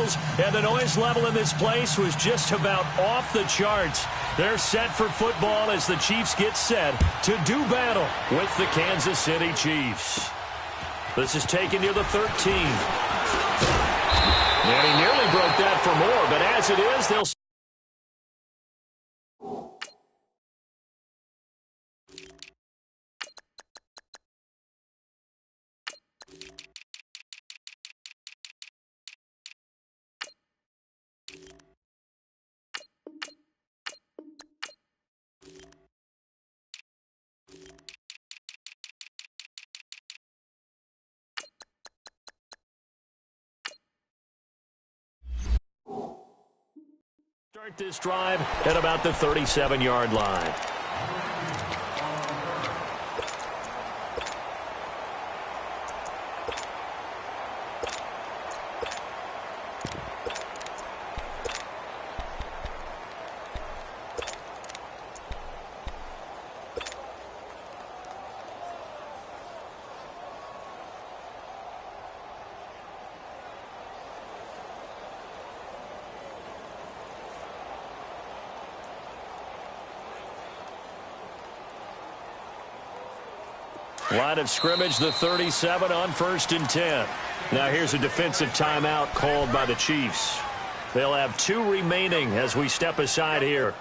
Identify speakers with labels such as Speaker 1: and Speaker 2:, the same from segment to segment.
Speaker 1: officials, and the noise level in this place was just about off the charts. They're set for football as the Chiefs get set to do battle with the Kansas City Chiefs. This is taken near the 13. And he nearly broke that for more, but as it is, they'll... Start this drive at about the 37-yard line. Line of scrimmage, the 37 on 1st and 10. Now here's a defensive timeout called by the Chiefs. They'll have 2 remaining as we step aside here.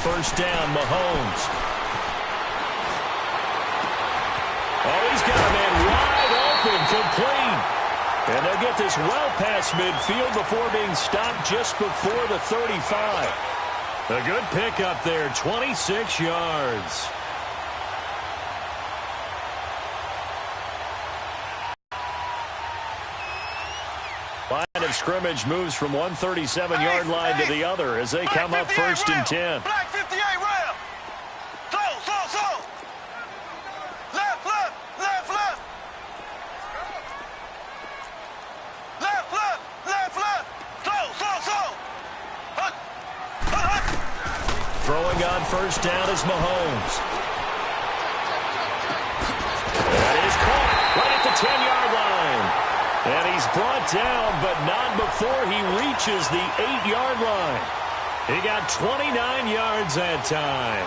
Speaker 1: First down, Mahomes. Oh, he's got a man wide open, complete. And they'll get this well past midfield before being stopped just before the 35. A good pickup there, 26 yards. Line of scrimmage moves from one 37-yard line to the other as they come up 1st and 10.
Speaker 2: Black 58 rail. So. Left. So.
Speaker 1: Throwing on first down is Mahomes. That is caught right at the 10-yard line. And he's brought down, but not before he reaches the 8-yard line. He got 29 yards that time.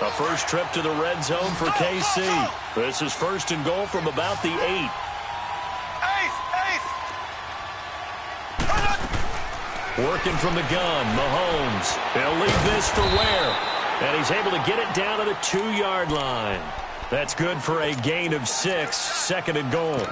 Speaker 1: A first trip to the red zone for KC. This is 1st and goal from about the 8. Working from the gun, Mahomes. He'll leave this for Ware. And he's able to get it down to the 2-yard line. That's good for a gain of 6, 2nd and goal.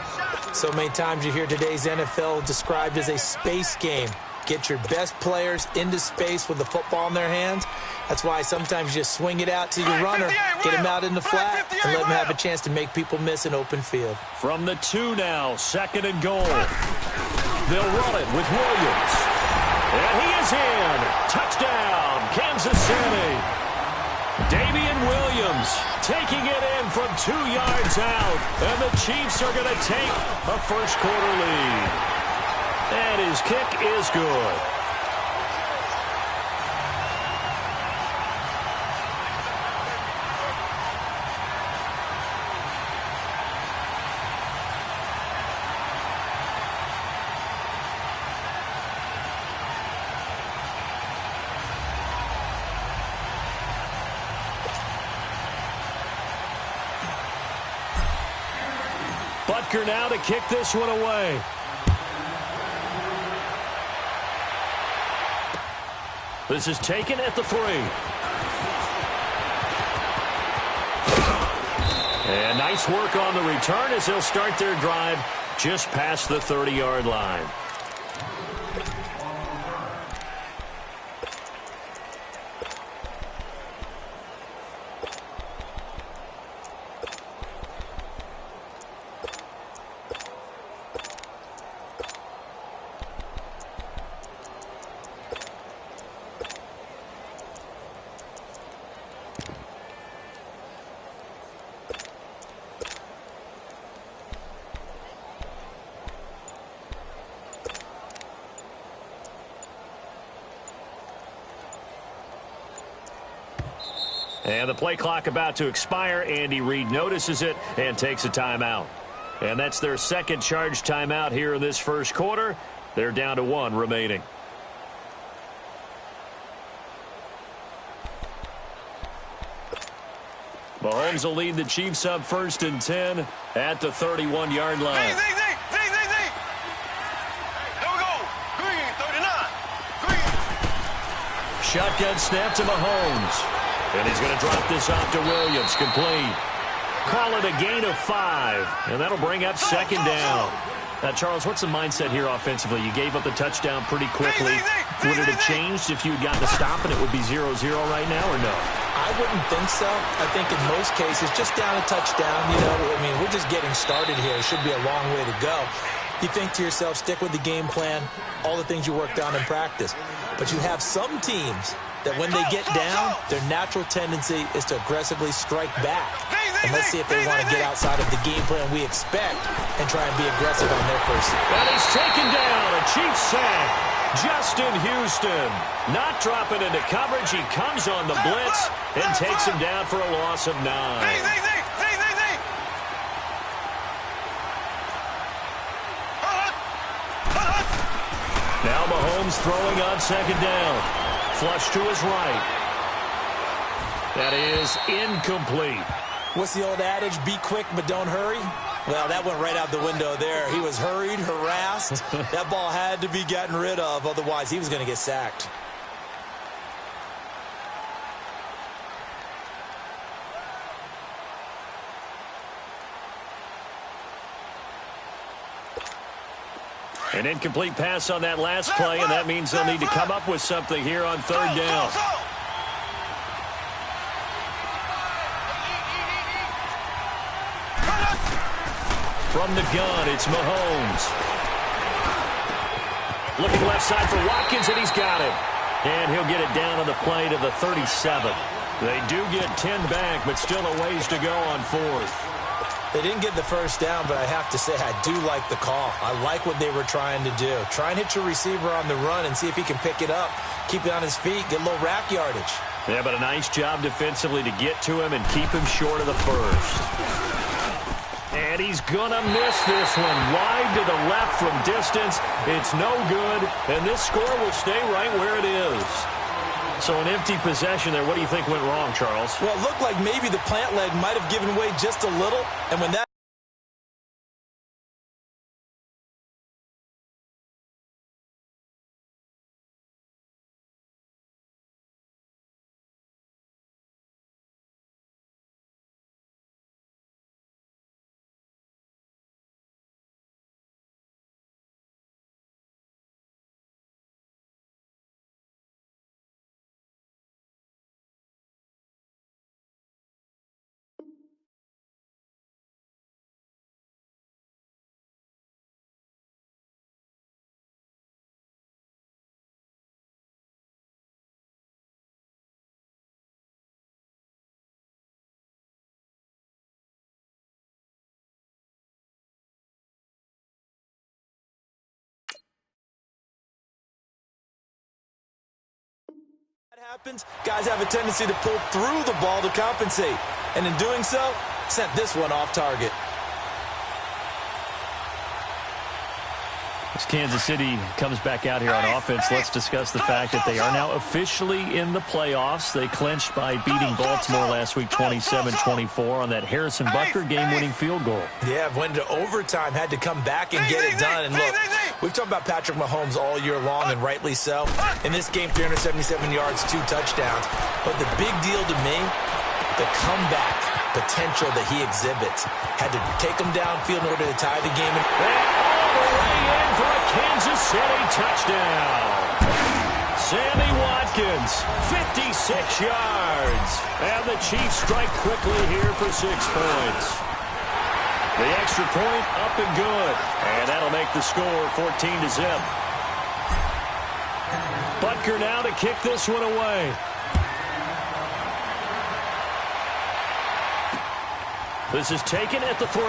Speaker 3: So many times you hear today's NFL described as a space game. Get your best players into space with the football in their hands. That's why sometimes you just swing it out to your runner, get him out in the flat, and let him have a chance to make people miss an open field.
Speaker 1: From the 2 now, 2nd and goal. They'll run it with Williams. And he is in. Touchdown, Kansas City. Damian Williams taking it in from 2 yards out. And the Chiefs are going to take a first-quarter lead. And his kick is good. Butker now to kick this one away. This is taken at the 3. And nice work on the return as they'll start their drive just past the 30-yard line. And the play clock about to expire. Andy Reid notices it and takes a timeout. And that's their second charge timeout here in this first quarter. They're down to 1 remaining. Mahomes will lead the Chiefs up 1st and 10 at the 31-yard line.
Speaker 2: Here we go. Green, 39. Green.
Speaker 1: Shotgun snap to Mahomes. And he's going to drop this off to Williams. Complete. Call it a gain of 5. And that'll bring up 2nd down. Now, Charles, what's the mindset here offensively? You gave up the touchdown pretty quickly. Would it have changed if you had gotten a stop and it would be 0-0 right now, or no?
Speaker 3: I wouldn't think so. I think in most cases, just down a touchdown, I mean, we're just getting started here. It should be a long way to go. You think to yourself, stick with the game plan, all the things you worked on in practice. But you have some teams that when they get down, their natural tendency is to aggressively strike back. And let's see if they want to get outside of the game plan we expect and try and be aggressive on their first.
Speaker 1: And he's taken down. A Chiefs sack. Justin Houston not dropping into coverage. He comes on the blitz and takes him down for a loss of 9. Now Mahomes throwing on 2nd down. Flush to his right. That is incomplete.
Speaker 3: What's the old adage? Be quick, but don't hurry. Well, that went right out the window there. He was hurried, harassed. That ball had to be gotten rid of. Otherwise, he was going to get sacked.
Speaker 1: An incomplete pass on that last play, and that means they'll need to come up with something here on 3rd down. From the gun, it's Mahomes. Looking left side for Watkins, and he's got it. And he'll get it down on the play to the 37. They do get 10 back, but still a ways to go on 4th.
Speaker 3: They didn't get the first down, but I have to say I do like the call. I like what they were trying to do. Try and hit your receiver on the run and see if he can pick it up, keep it on his feet, get a little rack yardage.
Speaker 1: Yeah, but a nice job defensively to get to him and keep him short of the first. And he's going to miss this one. Wide to the left from distance. It's no good, and this score will stay right where it is. So an empty possession there. What do you think went wrong, Charles?
Speaker 3: Well, it looked like maybe the plant leg might have given way just a little, and when that happens, guys have a tendency to pull through the ball to compensate. And in doing so, sent this one off target.
Speaker 1: As Kansas City comes back out here on offense, let's discuss the fact that they are now officially in the playoffs. They clinched by beating Baltimore last week 27-24 on that Harrison Butker game-winning field goal.
Speaker 3: Yeah, went to overtime, had to come back and get it done. And look, we've talked about Patrick Mahomes all year long, and rightly so. In this game, 377 yards, 2 touchdowns. But the big deal to me, the comeback. potential that he exhibits. Had to take him downfield in order to tie the game.
Speaker 1: And all the way in for a Kansas City touchdown. Sammy Watkins, 56 yards. And the Chiefs strike quickly here for 6 points. The extra point up and good. And that'll make the score 14-0. Butker now to kick this one away. This is taken at the 3.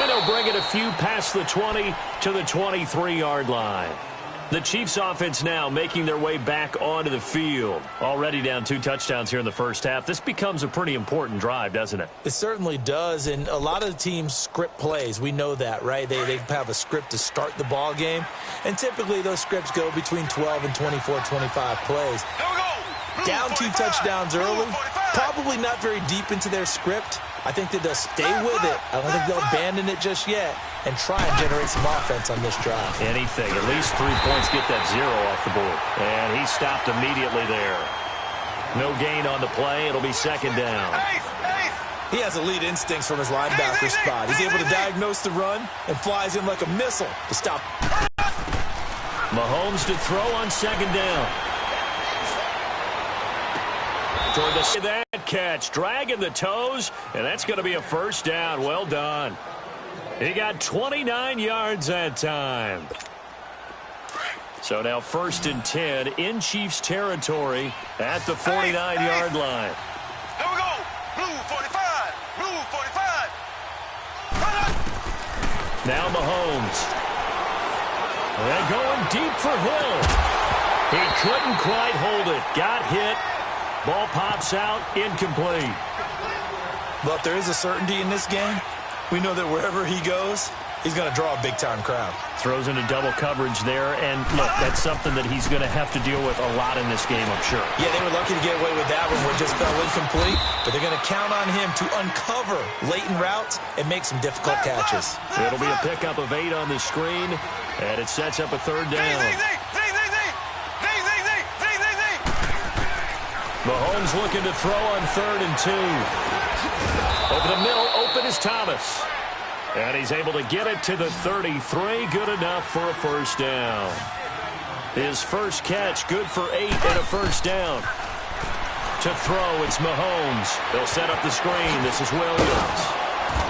Speaker 1: And he'll bring it a few past the 20 to the 23-yard line. The Chiefs offense now making their way back onto the field. Already down 2 touchdowns here in the first half. This becomes a pretty important drive, doesn't it?
Speaker 3: It certainly does, and a lot of the teams script plays. We know that, right? They have a script to start the ball game, and typically those scripts go between 12 and 24, 25 plays. Down 2 touchdowns early, probably not very deep into their script. I think that they'll stay with it. I don't think they'll abandon it just yet and try and generate some offense on this drive.
Speaker 1: Anything. At least 3 points, get that 0 off the board. And he stopped immediately there. No gain on the play. It'll be second down.
Speaker 3: He has elite instincts from his linebacker spot. He's able to diagnose the run and flies in like a missile to stop.
Speaker 1: Mahomes to throw on second down. Toward that catch, dragging the toes, and that's going to be a first down. Well done. He got 29 yards that time. So now 1st and 10 in Chiefs territory at the 49-yard line.
Speaker 2: Here we go. Blue 45. Blue 45.
Speaker 1: Now Mahomes. And going deep for Hill. He couldn't quite hold it. Got hit. Ball pops out, incomplete.
Speaker 3: But there is a certainty in this game. We know that wherever he goes, he's going to draw a big-time crowd.
Speaker 1: Throws into double coverage there, and look, that's something that he's going to have to deal with a lot in this game, I'm sure.
Speaker 3: Yeah, they were lucky to get away with that one where it just fell incomplete, but they're going to count on him to uncover latent routes and make some difficult catches.
Speaker 1: It'll be a pickup of 8 on the screen, and it sets up a 3rd down. Mahomes looking to throw on 3rd and 2. Over the middle, open is Thomas. And he's able to get it to the 33. Good enough for a first down. His first catch, good for 8 and a first down. To throw, it's Mahomes. They'll set up the screen. This is Williams.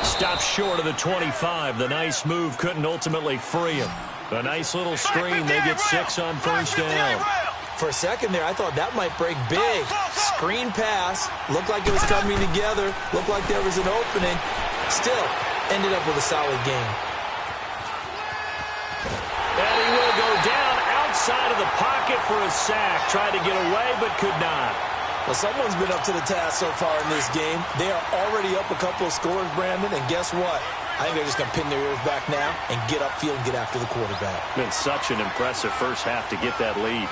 Speaker 1: Stops short of the 25. The nice move couldn't ultimately free him. A nice little screen. They get 6 on first down.
Speaker 3: For a second there, I thought that might break big. Screen pass. Looked like it was coming together. Looked like there was an opening. Still, ended up with a solid game.
Speaker 1: And he will go down outside of the pocket for a sack. Tried to get away, but could not.
Speaker 3: Well, someone's been up to the task so far in this game. They are already up a couple of scores, Brandon, and guess what? I think they're just going to pin their ears back now and get upfield and get after the quarterback.
Speaker 1: Been such an impressive first half to get that lead.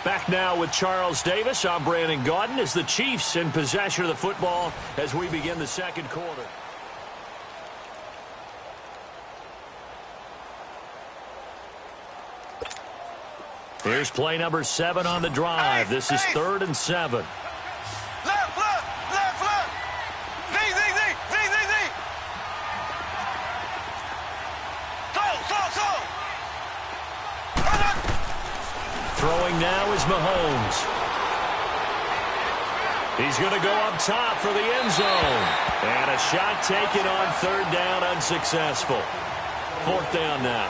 Speaker 1: Back now with Charles Davis. I'm Brandon Gaudin as the Chiefs in possession of the football as we begin the second quarter. Here's play number 7 on the drive. This is 3rd and 7.
Speaker 2: Left. Z. Go.
Speaker 1: Throwing now is Mahomes. He's going to go up top for the end zone. And a shot taken on 3rd down, unsuccessful. 4th down now.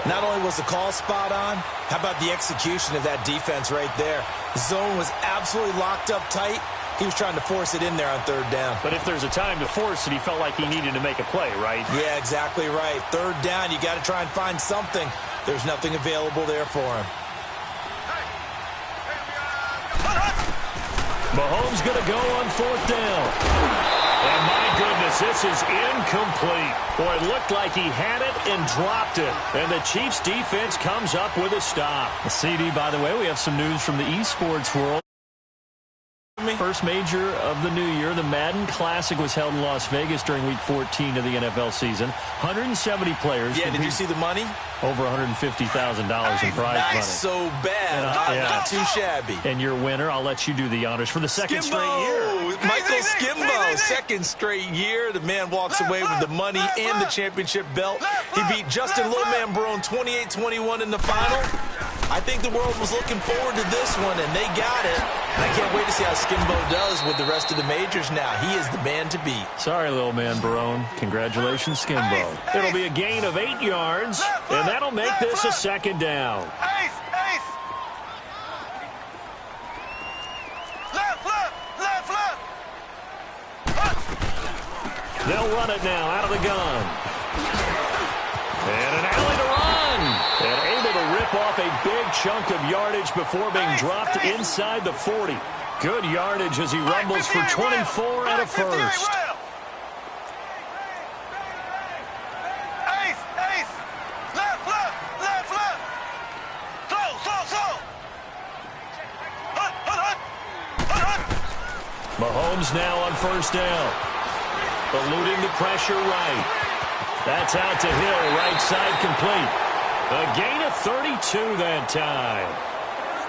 Speaker 3: Not only was the call spot on, how about the execution of that defense right there? The zone was absolutely locked up tight. He was trying to force it in there on 3rd down.
Speaker 1: But if there's a time to force it, he felt like he needed to make a play, right?
Speaker 3: Yeah, exactly right. 3rd down, you got to try and find something. There's nothing available there for him.
Speaker 1: Mahomes going to go on 4th down. And my goodness, this is incomplete. Boy, it looked like he had it and dropped it. And the Chiefs defense comes up with a stop.
Speaker 4: CD, by the way, we have some news from the esports world.
Speaker 3: me?
Speaker 1: First major of the new year. The Madden Classic was held in Las Vegas during Week 14 of the NFL season. 170 players.
Speaker 3: Yeah, did you see the money?
Speaker 1: Over $150,000 in prize money.
Speaker 3: Not so bad. Not too shabby.
Speaker 1: And your winner, I'll let you do the honors for the second straight year.
Speaker 3: Michael Skimbo, second straight year. The man walks away with the money and the championship belt. He beat Justin Lowman Barone 28-21 in the final. I think the world was looking forward to this one, and they got it. And I can't wait to see how Skimbo does with the rest of the majors now. He is the man to beat.
Speaker 1: Sorry, little man Barone. Congratulations, Skimbo. It'll be a gain of 8 yards, and that'll make this a second down. They'll run it now out of the gun. And an alley to run. And able to rip off a big chunk of yardage before being dropped inside the 40. Good yardage as he rumbles for 24 and a first. Mahomes now on first down. Eluding the pressure right. That's out to Hill, right side complete. A gain of 32 that time.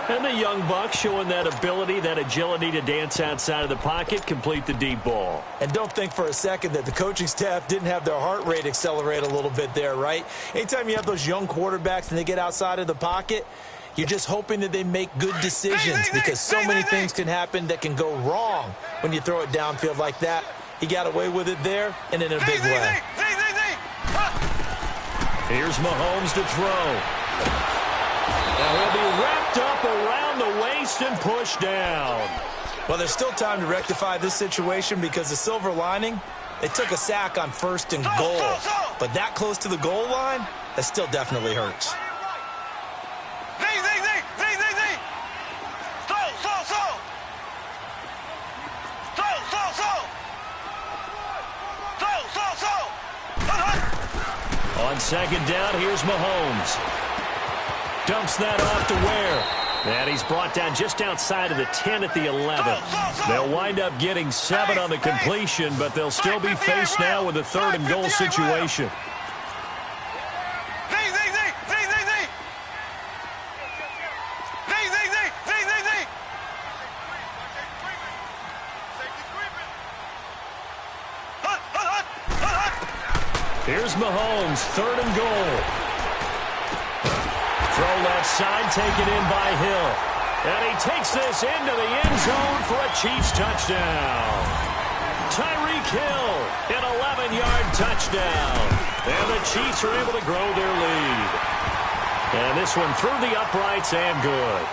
Speaker 1: And the young buck showing that ability, that agility to dance outside of the pocket, complete the deep ball.
Speaker 3: And don't think for a second that the coaching staff didn't have their heart rate accelerate a little bit there, right? Anytime you have those young quarterbacks and they get outside of the pocket, you're just hoping that they make good decisions because so many things can happen that can go wrong when you throw it downfield like that. He got away with it there and in a big way.
Speaker 1: Here's Mahomes to throw. Now he'll be wrapped up around the waist and pushed down.
Speaker 3: Well, there's still time to rectify this situation because the silver lining, they took a sack on first and goal. But that close to the goal line, that still definitely hurts.
Speaker 1: On second down, here's Mahomes. Dumps that off to Ware. And he's brought down just outside of the 10 at the 11. They'll wind up getting 7 on the completion, but they'll still be faced now with a third and goal situation. Here's Mahomes, third and goal. Throw left side, taken in by Hill. And he takes this into the end zone for a Chiefs touchdown. Tyreek Hill, an 11-yard touchdown. And the Chiefs are able to grow their lead. And this one through the uprights and good.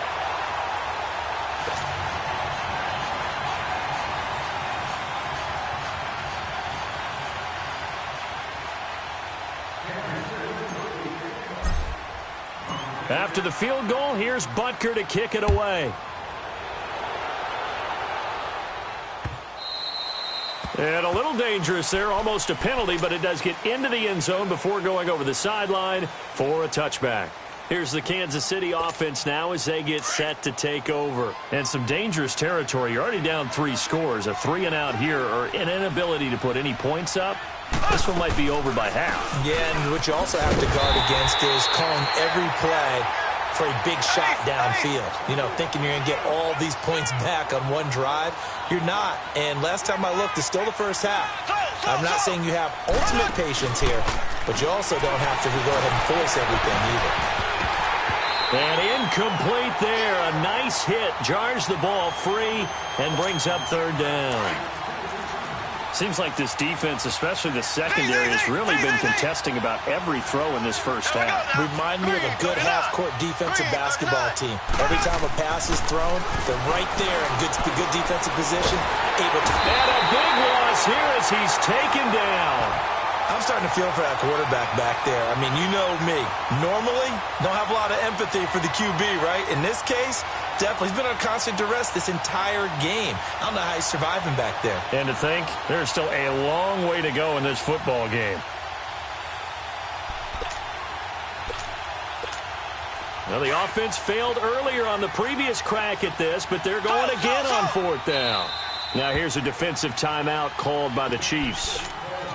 Speaker 1: After the field goal, here's Butker to kick it away. And a little dangerous there, almost a penalty, but it does get into the end zone before going over the sideline for a touchback. Here's the Kansas City offense now as they get set to take over. And some dangerous territory. You're already down 3 scores. A 3-and-out here or an inability to put any points up. This one might be over by half.
Speaker 3: Yeah, and what you also have to guard against is calling every play for a big shot downfield. You know, thinking you're going to get all these points back on one drive. You're not. And last time I looked, it's still the first half. I'm not saying you have ultimate patience here, but you also don't have to go ahead and force everything either.
Speaker 1: And incomplete there. A nice hit. Jars the ball free and brings up third down. Seems like this defense, especially the secondary, has really been contesting about every throw in this first half.
Speaker 3: Remind me of a good half-court defensive basketball team. Every time a pass is thrown, they're right there in good defensive position, able to...
Speaker 1: And a big loss here as he's taken down.
Speaker 3: I'm starting to feel for that quarterback back there. I mean, you know me. Normally, don't have a lot of empathy for the QB, right? In this case, definitely. He's been on constant duress this entire game. I don't know how he's surviving back there.
Speaker 1: And to think, there's still a long way to go in this football game. Well, the offense failed earlier on the previous crack at this, but they're going again on 4th down. Now here's a defensive timeout called by the Chiefs.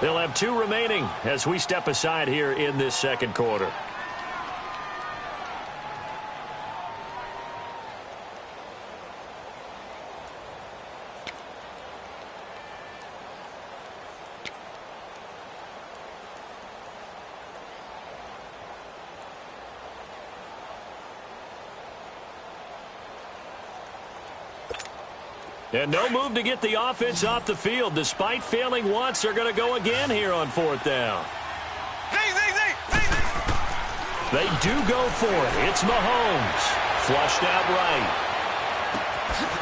Speaker 1: They'll have 2 remaining as we step aside here in this second quarter. And no move to get the offense off the field. Despite failing once, they're going to go again here on 4th down. They do go for it. It's Mahomes. Flushed out right.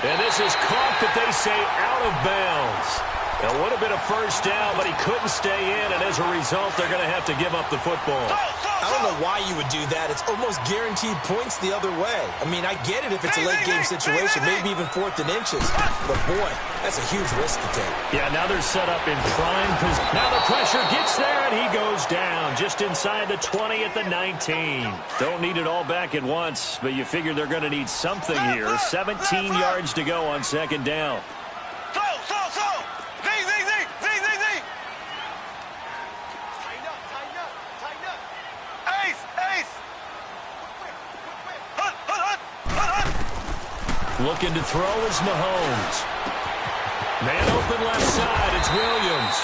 Speaker 1: And this is caught, but they say out of bounds. It would have been a first down, but he couldn't stay in, and as a result, they're going to have to give up the football.
Speaker 3: I don't know why you would do that. It's almost guaranteed points the other way. I mean, I get it if it's a late-game situation, maybe even 4th and inches. But, boy, that's a huge risk to take.
Speaker 1: Yeah, now they're set up in prime position. Now the pressure gets there, and he goes down just inside the 20 at the 19. Don't need it all back at once, but you figure they're going to need something here. 17 yards to go on 2nd down. Looking to throw is Mahomes. Man open left side, it's Williams.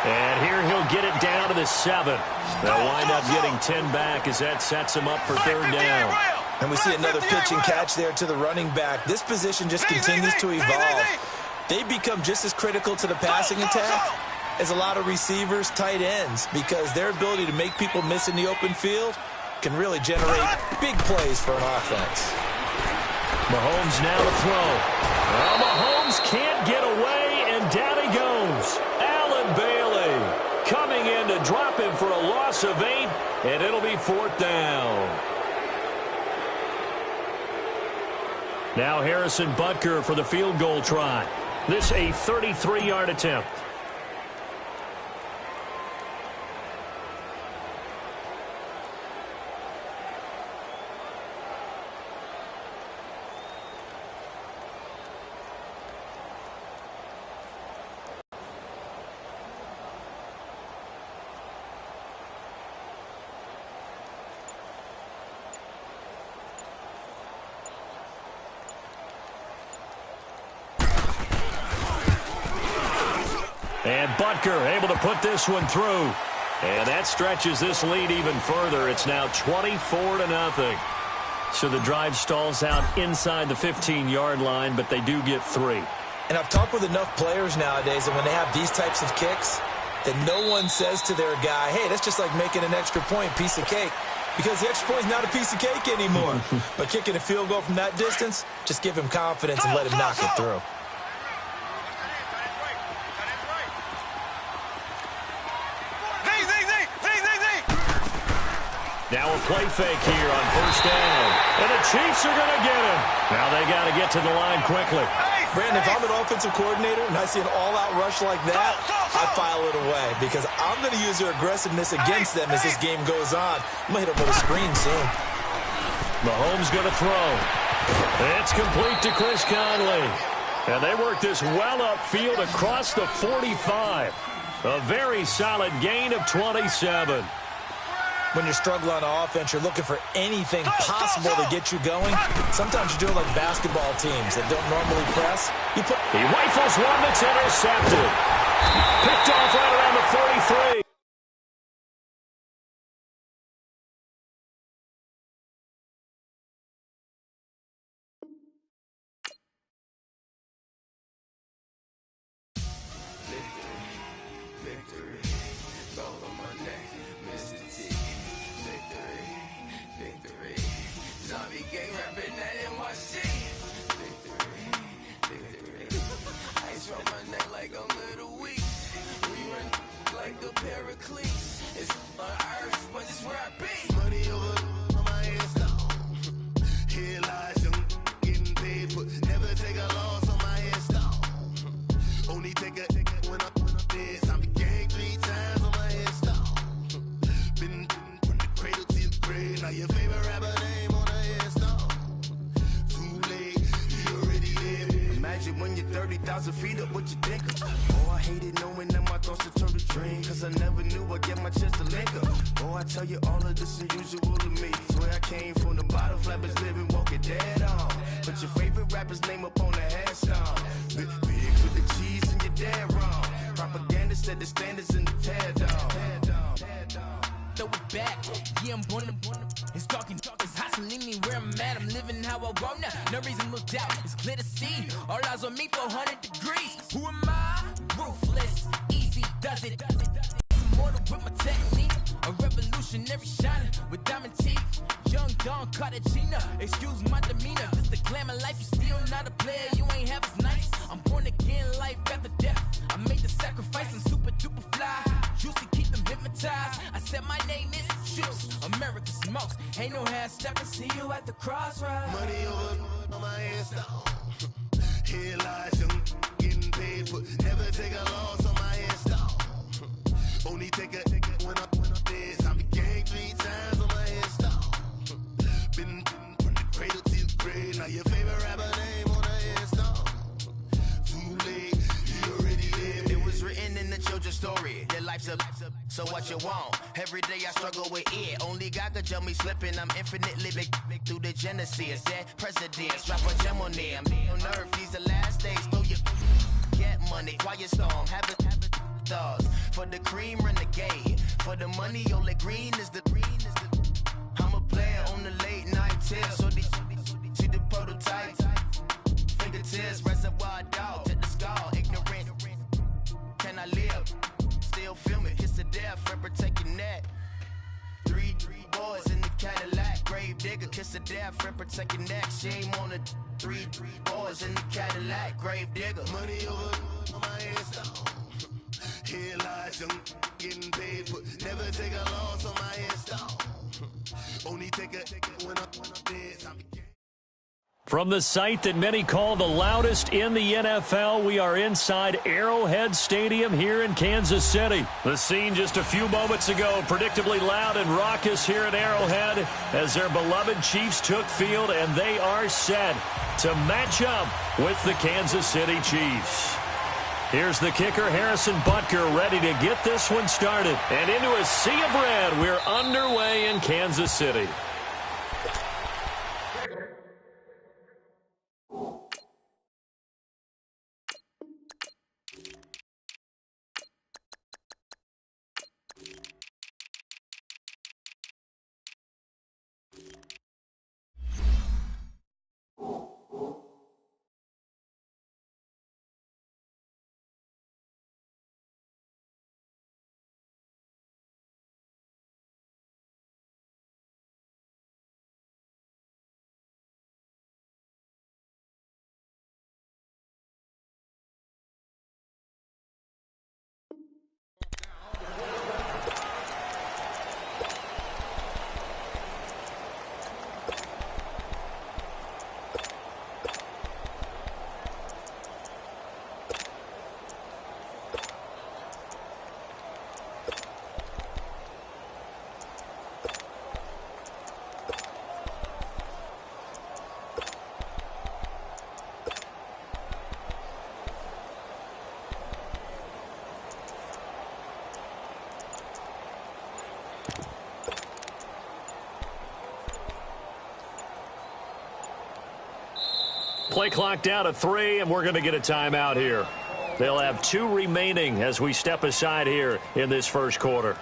Speaker 1: And here he'll get it down to the 7. They'll wind up getting 10 back as that sets him up for 3rd down.
Speaker 3: And we see another pitch and catch there to the running back. This position just continues to evolve. They become just as critical to the passing attack as a lot of receivers, tight ends, because their ability to make people miss in the open field can really generate big plays for an offense.
Speaker 1: Mahomes now to throw. Well, Mahomes can't get away, and down he goes. Allen Bailey coming in to drop him for a loss of 8, and it'll be 4th down. Now Harrison Butker for the field goal try. This a 33-yard attempt. And Butker able to put this one through. And that stretches this lead even further. It's now 24-0. So the drive stalls out inside the 15-yard line, but they do get 3.
Speaker 3: And I've talked with enough players nowadays that when they have these types of kicks, that no one says to their guy, hey, that's just like making an extra point, piece of cake. Because the extra point is not a piece of cake anymore. But kicking a field goal from that distance, just give him confidence and let him knock it through.
Speaker 1: Now a play fake here on 1st down. And the Chiefs are going to get him. Now they got to get to the line quickly.
Speaker 3: Brandon, if I'm an offensive coordinator and I see an all-out rush like that, I file it away because I'm going to use their aggressiveness against them as this game goes on. I'm going to hit them with a screen soon.
Speaker 1: Mahomes going to throw. It's complete to Chris Conley. And they work this well upfield across the 45. A very solid gain of 27.
Speaker 3: When you're struggling on offense, you're looking for anything possible to get you going. Sometimes you do it like basketball teams that don't normally press.
Speaker 1: He rifles one that's intercepted. Picked off right around the 43.
Speaker 4: Your favorite rapper name on the head. imagine when you're 30,000 feet up, what you think of? Oh, I hated knowing that my thoughts would turn to dream, cause I never knew I'd get my chance to link up. Oh, I tell you all of this unusual to me. Swear I came from the bottom, flappers living, walking dead on. Put your favorite rapper's name up on the headstone. Big with the cheese and you're dead wrong. Propaganda set the standards in the tear down.
Speaker 5: Throw it back, yeah, I'm born to it's talking, it's hustling me where I'm at. I'm living how I want now. No reason to doubt, it's clear to see. All eyes on me, 400 degrees. Who am I? Ruthless, easy, does it. Immortal with my technique. A revolutionary shining with diamond teeth. Young Don Cartagena, excuse my demeanor. Just a glamour life, you still not a player. You ain't half as nice. I'm born again, life after death. I made the sacrifice, I'm super duper fly. Used to keep them hypnotized. I said my name is Juice. America smokes. Ain't no half stepping. See you at the crossroads.
Speaker 4: Money over on my headstone. Here lies young, getting paid for. Never take a loss on my headstone. Only take a when I'm dead. I be gang 3 times on my headstone. Been from the cradle to the grave. Now your favorite rapper name on the headstone. Too late, he already lived. It was written in the children's story. Their life's a so what you want? Every day I struggle with it. Only God could tell me slipping. I'm infinitely big through the genesis. Dead presidents, drop a gem on them. On earth, these the last days. Throw your get money, quiet storm. Have it thoughts. For the cream, renegade. For the money, Ole Green is the I'm a player on the late night tip. So see the prototype. Fingertips, reservoir dog. To the skull, ignorant. Can I live? Still film it, kiss to death, friend, protect your neck. Three boys in the Cadillac, grave digger, kiss to death, friend, protect your neck. Shame on the three boys in the Cadillac, grave digger. Money over on my headstone. Here lies young, getting paid for. Never take a loss on my headstone. Only take a when I'm dead.
Speaker 1: From the site that many call the loudest in the NFL, we are inside Arrowhead Stadium here in Kansas City. The scene just a few moments ago, predictably loud and raucous here at Arrowhead as their beloved Chiefs took field, and they are set to match up with the Kansas City Chiefs. Here's the kicker, Harrison Butker, ready to get this one started. And into a sea of red, we're underway in Kansas City. Play clock down to 3, and we're going to get a timeout here. They'll have 2 remaining as we step aside here in this first quarter.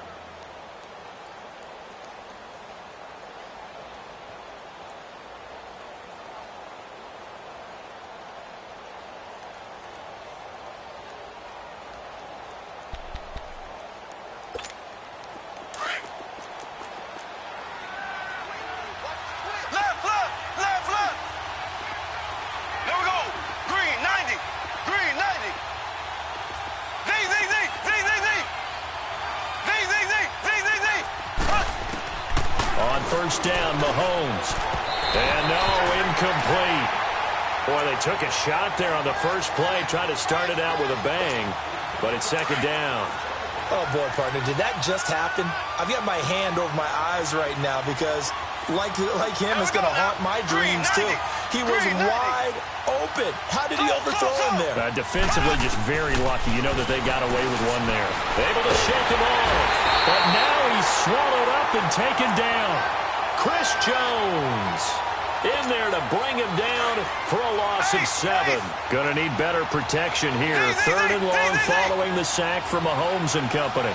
Speaker 1: First down, Mahomes. And no, incomplete. Boy, they took a shot there on the first play, tried to start it out with a bang, but it's second down.
Speaker 3: Oh, boy, partner, did that just happen? I've got my hand over my eyes right now because like him is going to haunt my dreams, too. He was wide open. How did he overthrow him there?
Speaker 1: Defensively, just very lucky. You know that they got away with one there. Able to shake him off. But now he's swallowed up and taken down. Chris Jones in there to bring him down for a loss of 7. Going to need better protection here. 3rd and long following the sack from Mahomes and company.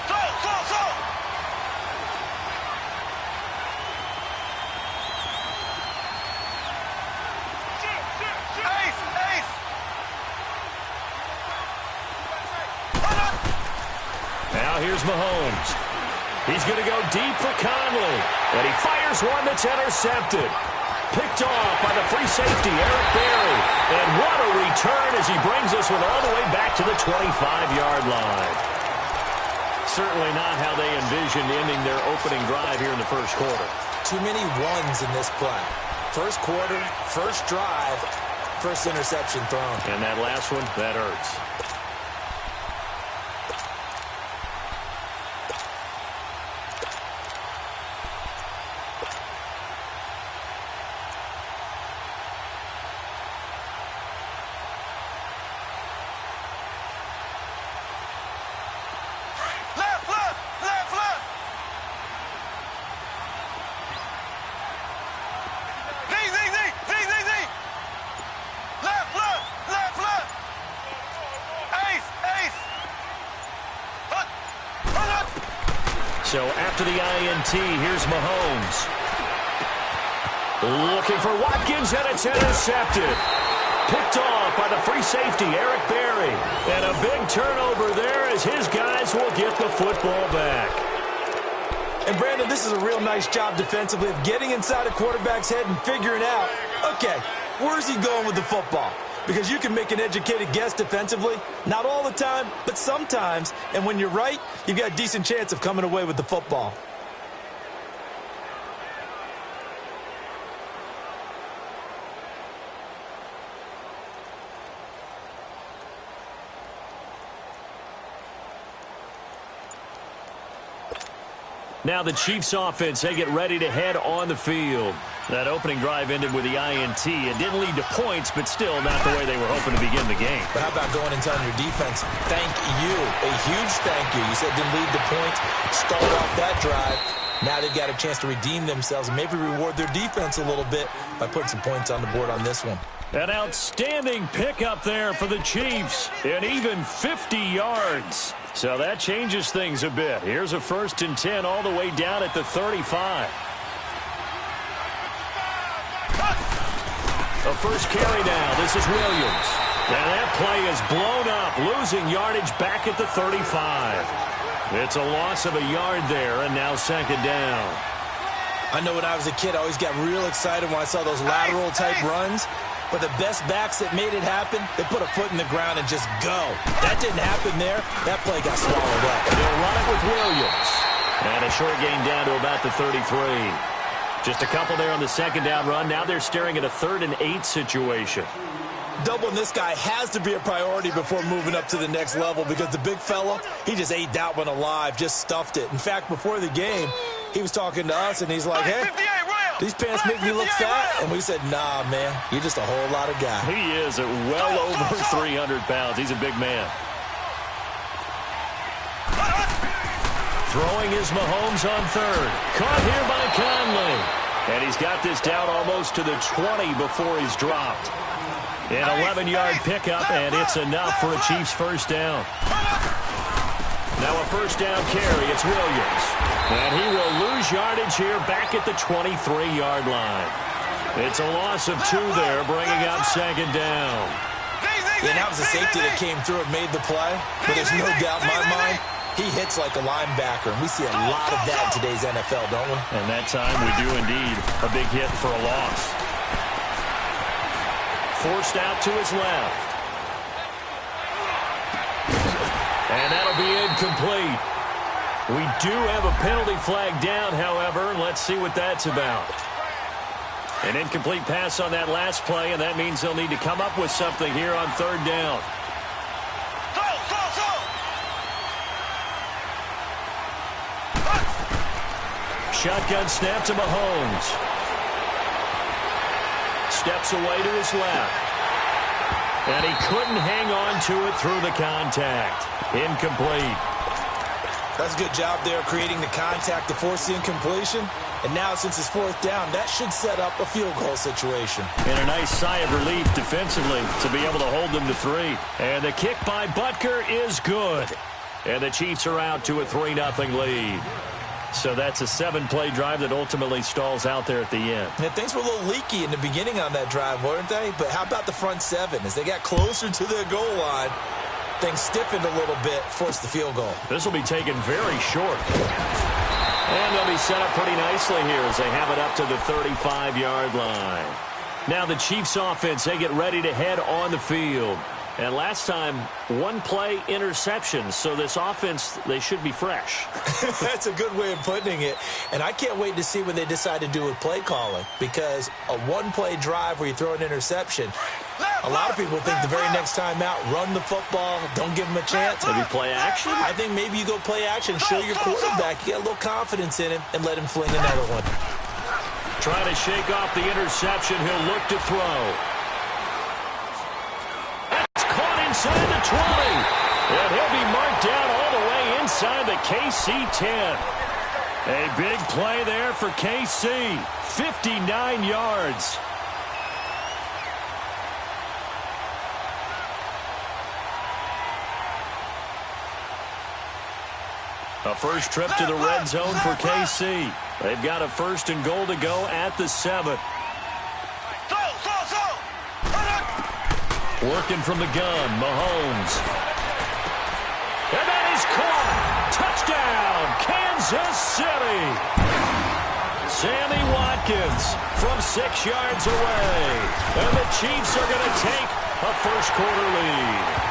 Speaker 1: Now here's Mahomes. He's going to go deep for Conley. And he fires one that's intercepted. Picked off by the free safety, Eric Berry. And what a return as he brings this one all the way back to the 25-yard line. Certainly not how they envisioned ending their opening drive here in the first quarter.
Speaker 3: Too many ones in this play. First quarter, first drive, first interception thrown.
Speaker 1: And that last one, that hurts. So after the INT, here's Mahomes. Looking for Watkins, and it's intercepted. Picked off by the free safety, Eric Berry. And a big turnover there as his guys will get the football back.
Speaker 3: And, Brandon, this is a real nice job defensively of getting inside a quarterback's head and figuring out, okay, where's he going with the football? Because you can make an educated guess defensively. Not all the time, but sometimes. And when you're right, you've got a decent chance of coming away with the football.
Speaker 1: Now the Chiefs offense, they get ready to head on the field. That opening drive ended with the INT. It didn't lead to points, but still not the way they were hoping to begin the game.
Speaker 3: But how about going and telling your defense, thank you, a huge thank you. You said didn't lead to points, start off that drive. Now they've got a chance to redeem themselves and maybe reward their defense a little bit by putting some points on the board on this one.
Speaker 1: An outstanding pickup there for the Chiefs, and even 50 yards. So that changes things a bit. Here's a 1st and 10 all the way down at the 35. A first carry now. This is Williams. And that play is blown up, losing yardage back at the 35. It's a loss of a yard there, and now 2nd down.
Speaker 3: I know when I was a kid, I always got real excited when I saw those lateral-type runs. But the best backs that made it happen, they put a foot in the ground and just go. That didn't happen there. That play got swallowed up.
Speaker 1: They'll run it with Williams. And a short gain down to about the 33. Just a couple there on the 2nd down run. Now they're staring at a 3rd and 8 situation.
Speaker 3: Doubling this guy has to be a priority before moving up to the next level because the big fella, he just ate that one alive, just stuffed it. In fact, before the game, he was talking to us, and he's like, hey, these pants make me look fat. And we said, nah, man, you're just a whole lot of guy.
Speaker 1: He is at well over 300 pounds. He's a big man. Throwing is Mahomes on 3rd. Caught here by Conley. And he's got this down almost to the 20 before he's dropped. An 11-yard pickup, and it's enough for a Chiefs 1st down. Now a 1st down carry. It's Williams. And he will lose yardage here back at the 23-yard line. It's a loss of 2 there, bringing up 2nd down.
Speaker 3: And that was a safety that came through and made the play. But there's no doubt in my mind, he hits like a linebacker. And we see a lot of that in today's NFL, don't we?
Speaker 1: And that time we do indeed. A big hit for a loss. Forced out to his left. And that'll be incomplete. We do have a penalty flag down, however. Let's see what that's about. An incomplete pass on that last play, and that means they'll need to come up with something here on 3rd down. Shotgun snap to Mahomes. steps away to his left. And he couldn't hang on to it through the contact. Incomplete.
Speaker 3: That's a good job there creating the contact to force the incompletion. And now, since it's fourth down, that should set up a field goal situation.
Speaker 1: And a nice sigh of relief defensively to be able to hold them to 3. And the kick by Butker is good. And the Chiefs are out to a 3-0 lead. So that's a 7-play drive that ultimately stalls out there at the end.
Speaker 3: And things were a little leaky in the beginning on that drive, weren't they? But how about the front 7? As they got closer to the goal line, things stiffened a little bit, forced the field goal.
Speaker 1: This will be taken very short. And they'll be set up pretty nicely here as they have it up to the 35-yard line. Now the Chiefs offense, they get ready to head on the field. And last time, 1-play interception. So this offense, they should be fresh.
Speaker 3: That's a good way of putting it. And I can't wait to see what they decide to do with play calling. Because a 1-play drive where you throw an interception, a lot of people think the very next time out, run the football, don't give them a chance.
Speaker 1: Maybe play action?
Speaker 3: I think maybe you go play action, show your quarterback, get a little confidence in him, and let him fling another one.
Speaker 1: Trying to shake off the interception. He'll look to throw. Inside the 20. And he'll be marked down all the way inside the KC 10. A big play there for KC. 59 yards. A first trip to the red zone for KC. They've got a 1st and goal to go at the 7. Working from the gun, Mahomes. And that is caught. Touchdown, Kansas City. Sammy Watkins from 6 yards away. And the Chiefs are going to take a first-quarter lead.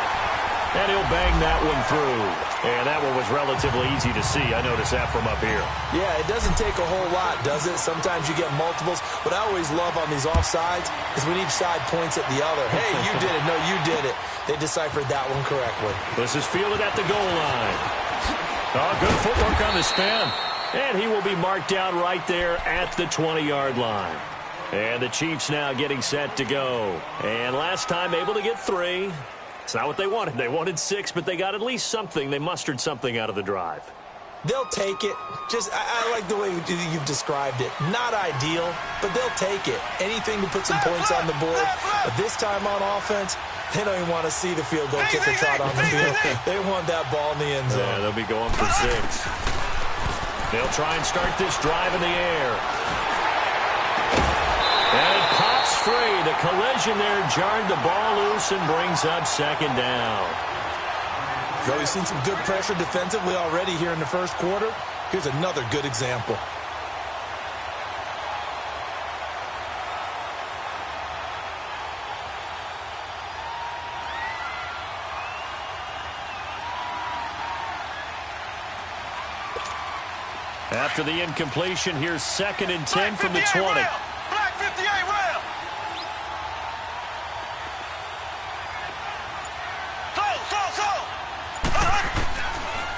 Speaker 1: And he'll bang that one through. And that one was relatively easy to see. I noticed that from up here.
Speaker 3: Yeah, it doesn't take a whole lot, does it? Sometimes you get multiples. What I always love on these offsides is when each side points at the other. Hey, you did it. No, you did it. They deciphered that one correctly.
Speaker 1: This is fielded at the goal line. Oh, good footwork on the spin. And he will be marked down right there at the 20-yard line. And the Chiefs now getting set to go. And last time able to get 3. It's not what they wanted. They wanted 6, but they got at least something. They mustered something out of the drive.
Speaker 3: They'll take it. I like the way you've described it. Not ideal, but they'll take it. Anything to put some points on the board. But this time on offense, they don't even want to see the field goal kicker trot on the field. They want that ball in the end zone.
Speaker 1: Yeah, they'll be going for 6. They'll try and start this drive in the air. And it pops free. The collision there jarred the ball loose and brings up 2nd down.
Speaker 3: So we've seen some good pressure defensively already here in the first quarter. Here's another good example.
Speaker 1: After the incompletion, here's 2nd and 10 from the 20.
Speaker 2: Black 58 round.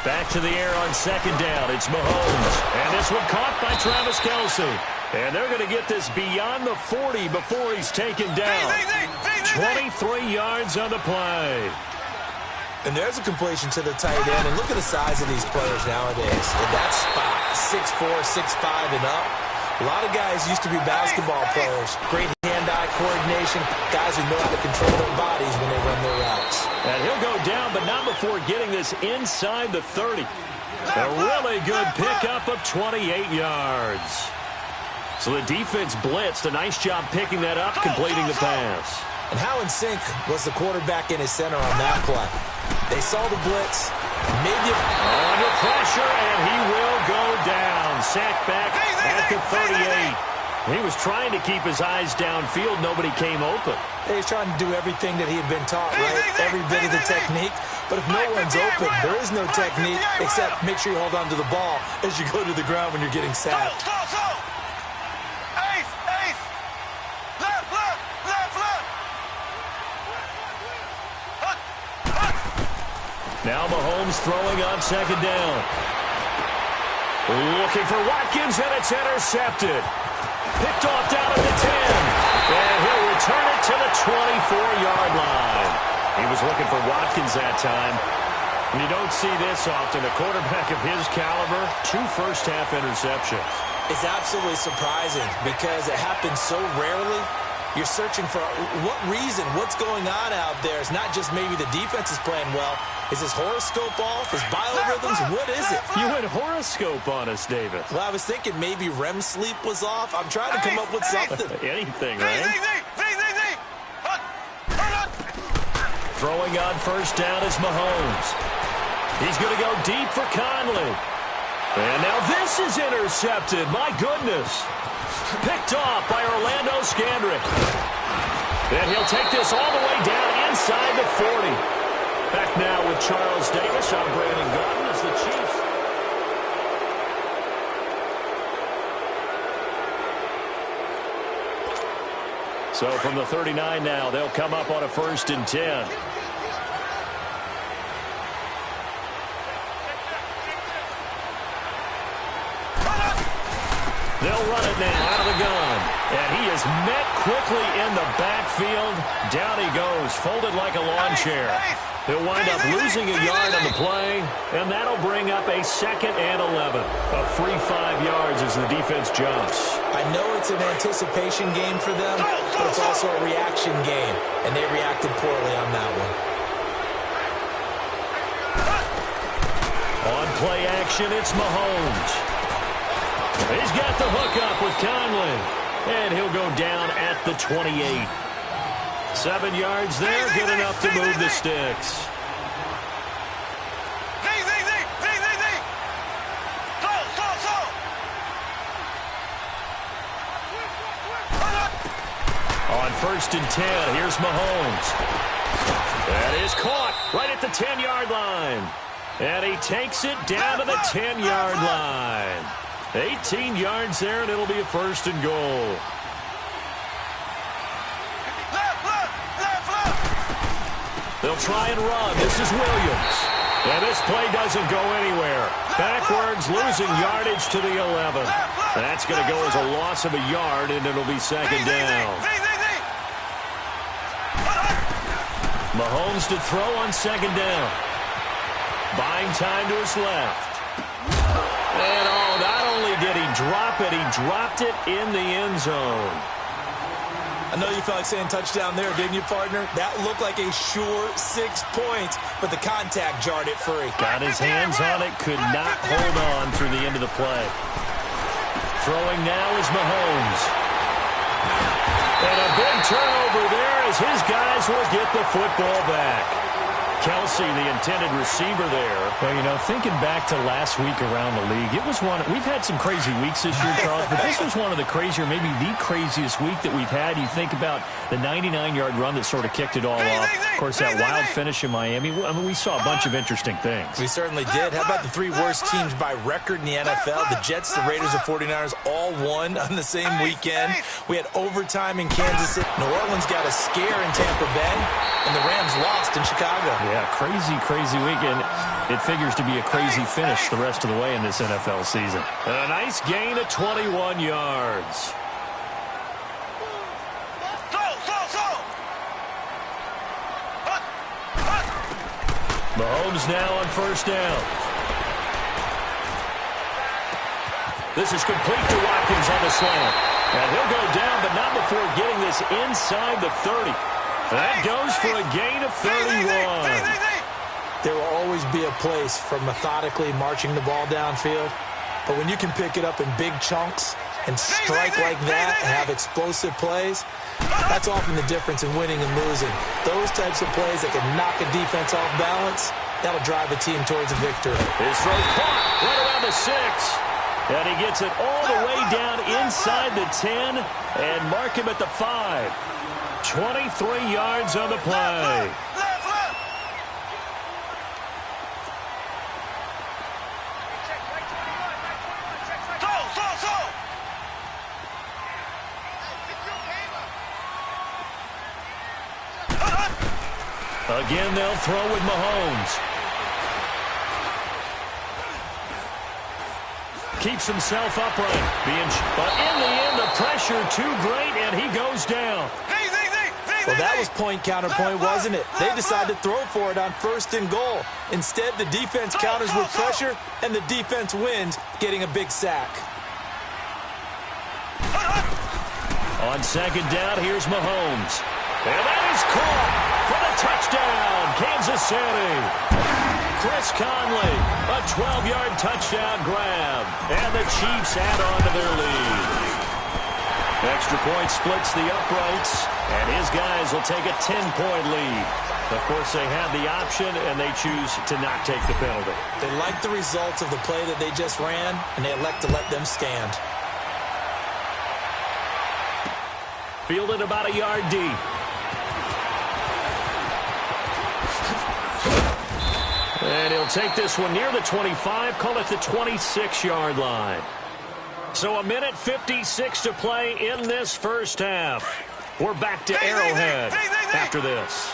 Speaker 1: Back to the air on 2nd down. It's Mahomes. And this one caught by Travis Kelce. And they're going to get this beyond the 40 before he's taken down. 23 yards on the play.
Speaker 3: And there's a completion to the tight end. And look at the size of these players nowadays. In that spot, 6'4", 6'5", and up. A lot of guys used to be basketball players. Great hand-eye coordination. Guys who know how to control their bodies when they run their routes.
Speaker 1: And he'll go down, but not before getting this inside the 30. A really good pickup of 28 yards. So the defense blitzed. A nice job picking that up, completing the pass.
Speaker 3: And how in sync was the quarterback in his center on that play? They saw the blitz, made it
Speaker 1: under pressure, and he will go down. Sacked back at the 38. He was trying to keep his eyes downfield. Nobody came open.
Speaker 3: He's trying to do everything that he had been taught, right? Every bit of the technique. But if no one's open, there is no technique except make sure you hold on to the ball as you go to the ground when you're getting sacked.
Speaker 1: Now Mahomes throwing on 2nd down. Looking for Watkins, and it's intercepted. Picked off down at the 10. And he'll 10-yard line. He was looking for Watkins that time. And you don't see this often. A quarterback of his caliber, 2 first-half interceptions.
Speaker 3: It's absolutely surprising because it happens so rarely. You're searching for what reason, what's going on out there. It's not just maybe the defense is playing well. Is his horoscope off? His biorhythms? What is it?
Speaker 1: You went horoscope on us, David.
Speaker 3: Well, I was thinking maybe REM sleep was off. I'm trying to come up with something.
Speaker 1: Anything, right? Throwing on first down is Mahomes. He's going to go deep for Conley. And now this is intercepted. My goodness. Picked off by Orlando Scandrick. And he'll take this all the way down inside the 40. Back now with Charles Davis. I'm Brandon Gordon as the Chiefs. So from the 39 now, they'll come up on a 1st and 10. They'll run it now out of the gun. And he is met quickly in the backfield. Down he goes, folded like a lawn chair. He'll wind up losing a yard on the play, and that'll bring up a 2nd and 11. A free 5 yards as the defense jumps.
Speaker 3: I know it's an anticipation game for them, but it's also a reaction game, and they reacted poorly on that one. On play action, it's Mahomes. He's got the hook up with Conley, and he'll go down at the 28. 7 yards there, good enough to move the sticks. On 1st and 10, here's Mahomes. That is caught right at the 10-yard line. And he takes it down to the 10-yard line. 18 yards there, and it'll be a 1st and goal. They'll try and run. This is Williams. And this play doesn't go anywhere. Backwards, losing yardage to the 11. That's going to go as a loss of a yard, and it'll be 2nd down. Mahomes to throw on 2nd down. Buying time to his left. And not only did he drop it, he dropped it in the end zone. I know you felt like saying touchdown there, didn't you, partner? That looked like a sure 6 points, but the contact jarred it free.
Speaker 1: Got his hands on it, could not hold on through the end of the play. Throwing now is Mahomes. And a big turnover there as his guys will get the football back. Kelsey, the intended receiver there.
Speaker 6: Well, you know, thinking back to last week around the league, it was one. We've had some crazy weeks this year, Charles, but this was one of the crazier, maybe the craziest week that we've had. You think about the 99-yard run that sort of kicked it all off. Of course, that wild finish in Miami. I mean, we saw a bunch of interesting things.
Speaker 3: We certainly did. How about the 3 worst teams by record in the NFL? The Jets, the Raiders, the 49ers all won on the same weekend. We had overtime in Kansas City. New Orleans got a scare in Tampa Bay, and the Rams lost in Chicago.
Speaker 6: Yeah, crazy weekend. It figures to be a crazy finish the rest of the way in this NFL season.
Speaker 1: And a nice gain of 21 yards. Mahomes now on 1st down. This is complete to Watkins on the slant. And he'll go down, but not before getting this inside the 30. That goes for a gain of 31.
Speaker 3: There will always be a place for methodically marching the ball downfield. But when you can pick it up in big chunks and strike like that and have explosive plays, that's often the difference in winning and losing. Those types of plays that can knock a defense off balance, that'll drive a team towards a victory.
Speaker 1: His throw caught right around the 6. And he gets it all the way down inside the 10 and mark him at the 5. 23 yards on the play. Again, they'll throw with Mahomes. Keeps himself upright. But in the end, the pressure too great, and he goes down.
Speaker 3: Well, that was point counterpoint, wasn't it? They decided to throw for it on 1st and goal. Instead, the defense counters with pressure, and the defense wins, getting a big sack.
Speaker 1: On 2nd down, here's Mahomes. And that is caught for the touchdown, Kansas City. Chris Conley, a 12-yard touchdown grab. And the Chiefs add on to their lead. Extra point splits the uprights, and his guys will take a 10-point lead. Of course, they had the option, and they choose to not take the penalty.
Speaker 3: They like the results of the play that they just ran, and they elect to let them stand.
Speaker 1: Fielded about a yard deep. And he'll take this one near the 25, call it the 26-yard line. So 1:56 to play in this first half. We're back to Arrowhead after this.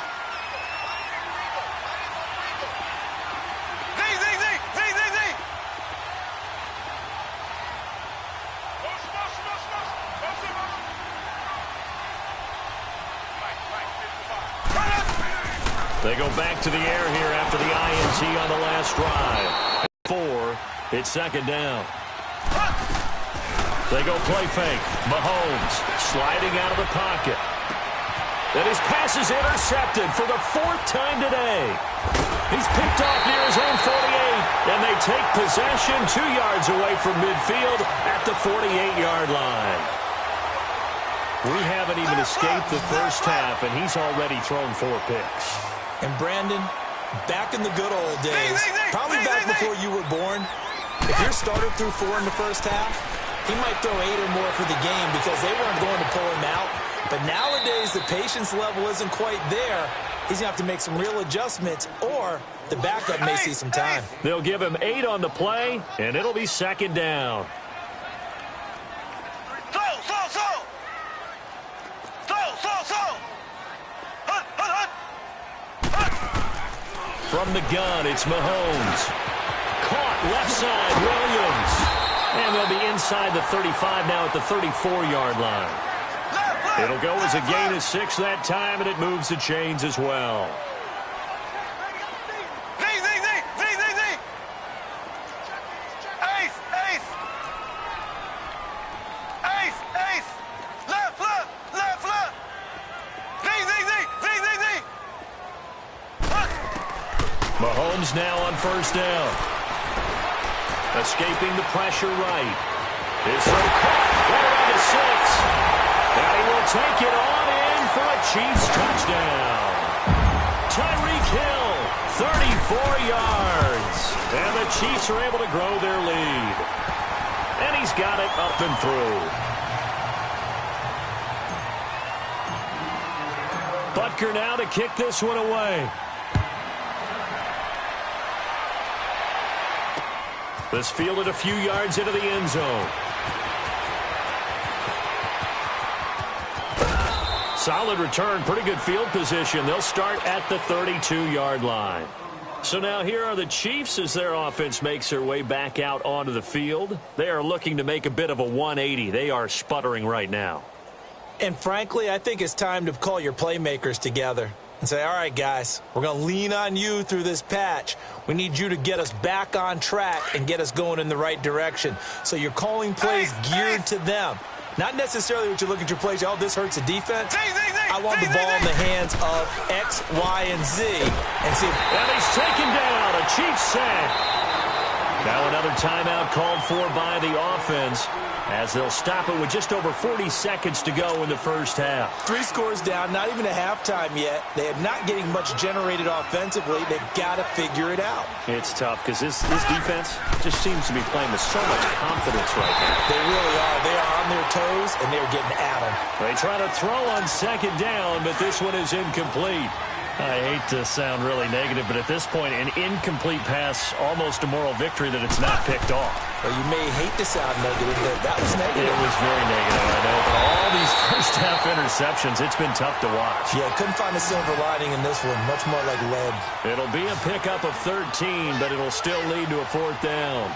Speaker 1: They go back to the air here after the INT on the last drive. 4, it's 2nd down. They go play fake. Mahomes sliding out of the pocket. And his pass is intercepted for the 4th time today. He's picked off near his own 48, and they take possession 2 yards away from midfield at the 48-yard line. We haven't even escaped the first half, and he's already thrown 4 picks.
Speaker 3: And Brandon, back in the good old days, probably back before you were born, if your starter threw 4 in the first half, he might throw 8 or more for the game because they weren't going to pull him out. But nowadays, the patience level isn't quite there. He's going to have to make some real adjustments, or the backup may see some time.
Speaker 1: They'll give him 8 on the play, and it'll be 2nd down. From the gun, it's Mahomes. Caught left side, Williams. And they'll be inside the 35 now at the 34-yard line. It'll go as a gain of 6 that time, and it moves the chains as well. Mahomes now on 1st down. Escaping the pressure right. Is so caught. Right around the 6. And he will take it on in for a Chiefs touchdown. Tyreek Hill, 34 yards. And the Chiefs are able to grow their lead. And he's got it up and through. Butker now to kick this one away. This fielded a few yards into the end zone. Solid return, pretty good field position. They'll start at the 32-yard line. So now here are the Chiefs as their offense makes their way back out onto the field. They are looking to make a bit of a 180. They are sputtering right now.
Speaker 3: And frankly, I think it's time to call your playmakers together and say, all right, guys, we're going to lean on you through this patch. We need you to get us back on track and get us going in the right direction. So you're calling plays geared to them. Not necessarily what you look at your plays, oh, this hurts the defense. I want the ball in the hands of X, Y, and Z. And see if
Speaker 1: and he's taken down, a Chiefs sack. Now another timeout called for by the offense as they'll stop it with just over 40 seconds to go in the first half.
Speaker 3: 3 scores down, not even a halftime yet. They are not getting much generated offensively. They've got to figure it out.
Speaker 1: It's tough because this defense just seems to be playing with so much confidence right now.
Speaker 3: They really are. They are on their toes, and they're getting at them.
Speaker 1: They try to throw on 2nd down, but this one is incomplete. I hate to sound really negative, but at this point, an incomplete pass, almost a moral victory that it's not picked off.
Speaker 3: Well, you may hate to sound negative, but that was negative.
Speaker 1: It was very negative, I know. But all these first-half interceptions, it's been tough to watch.
Speaker 3: Yeah, couldn't find a silver lining in this one. Much more like lead.
Speaker 1: It'll be a pickup of 13, but it'll still lead to a 4th down.